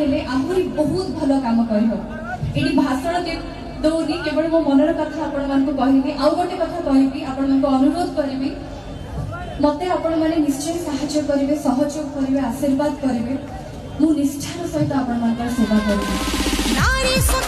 हेले आहुरी बहुत भल काम करियो एडी भाषण के दौनी केवल मो मनर कथा आपण मान को कहिबी आ गोटे कथा कहिबी आपण मान को अनुरोध करबी मते आपण माने निश्चय सहायता करिवे सहयोग करिवे आशीर्वाद करिवे मु निष्ठार सहित आपण मान सेवा करिवे।